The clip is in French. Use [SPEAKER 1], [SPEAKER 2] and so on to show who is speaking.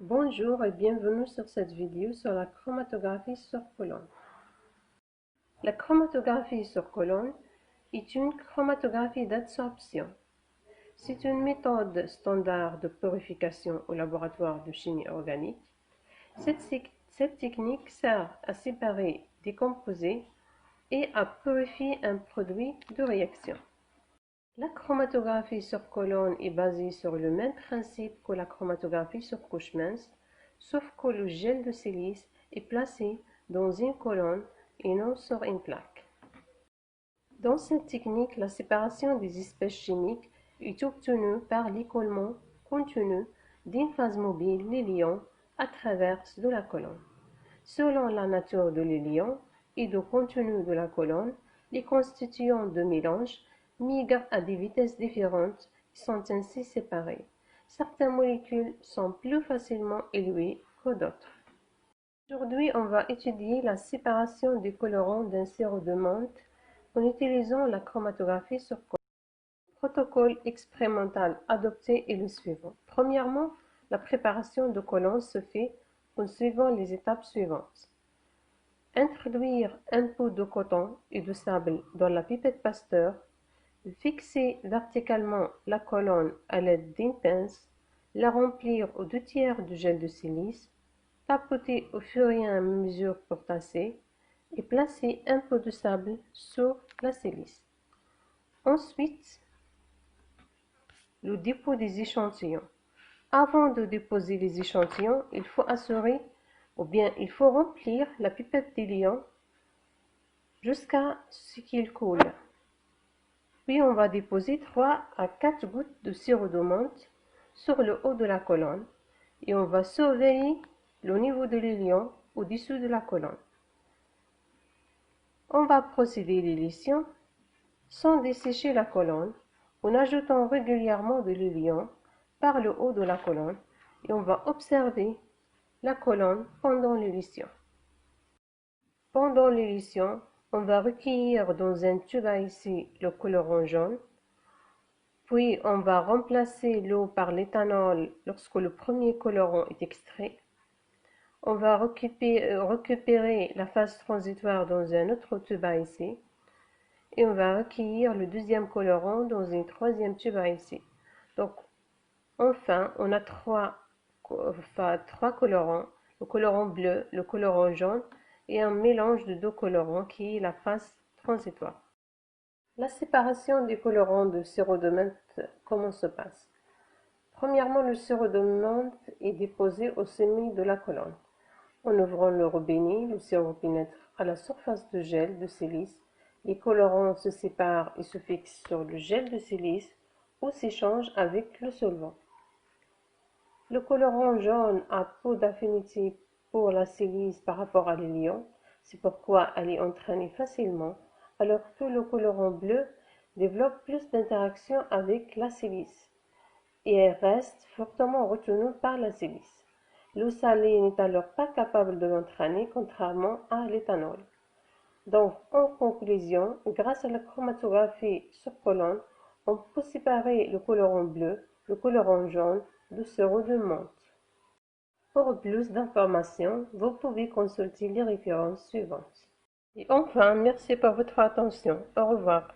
[SPEAKER 1] Bonjour et bienvenue sur cette vidéo sur la chromatographie sur colonne. La chromatographie sur colonne est une chromatographie d'absorption. C'est une méthode standard de purification au laboratoire de chimie organique. Cette technique sert à séparer des composés et à purifier un produit de réaction. La chromatographie sur colonne est basée sur le même principe que la chromatographie sur couche mince, sauf que le gel de silice est placé dans une colonne et non sur une plaque. Dans cette technique, la séparation des espèces chimiques est obtenue par l'écoulement continu d'une phase mobile, les ions, à travers de la colonne. Selon la nature de l'ion et du contenu de la colonne, les constituants de mélange migrent à des vitesses différentes et sont ainsi séparés. Certaines molécules sont plus facilement éluées que d'autres. Aujourd'hui, on va étudier la séparation des colorants d'un sirop de menthe en utilisant la chromatographie sur colonne. Le protocole expérimental adopté est le suivant. Premièrement, la préparation de colonne se fait en suivant les étapes suivantes. Introduire un pot de coton et de sable dans la pipette Pasteur, fixer verticalement la colonne à l'aide d'une pince, la remplir aux 2/3 de gel de silice, tapoter au fur et à mesure pour tasser et placer un pot de sable sur la silice. Ensuite, le dépôt des échantillons. Avant de déposer les échantillons, il faut il faut remplir la pipette d'éliant jusqu'à ce qu'il coule. Puis on va déposer 3 à 4 gouttes de sirop de menthe sur le haut de la colonne et on va surveiller le niveau de l'éliant au-dessus de la colonne. On va procéder à l'élition sans dessécher la colonne en ajoutant régulièrement de l'éliant par le haut de la colonne et on va observer la colonne pendant l'élition. Pendant l'élition, on va recueillir dans un tube à essai le colorant jaune, puis on va remplacer l'eau par l'éthanol lorsque le premier colorant est extrait. On va récupérer la phase transitoire dans un autre tube à essai et on va recueillir le deuxième colorant dans un troisième tube à essai. Donc, enfin, on a trois colorants, le colorant bleu, le colorant jaune et un mélange de 2 colorants qui est la phase transitoire. La séparation des colorants de sirop de menthe, comment se passe? Premièrement, le sirop de menthe est déposé au sommet de la colonne. En ouvrant le robinet, le sirop pénètre à la surface de gel de silice. Les colorants se séparent et se fixent sur le gel de silice ou s'échangent avec le solvant. Le colorant jaune a peu d'affinité pour la silice par rapport à l'éliant, c'est pourquoi elle est entraînée facilement, alors que le colorant bleu développe plus d'interaction avec la silice et elle reste fortement retenue par la silice. L'eau salée n'est alors pas capable de l'entraîner, contrairement à l'éthanol. Donc, en conclusion, grâce à la chromatographie sur colonne, on peut séparer le colorant bleu, le colorant jaune du sirop de menthe. Pour plus d'informations, vous pouvez consulter les références suivantes. Et enfin, merci pour votre attention. Au revoir.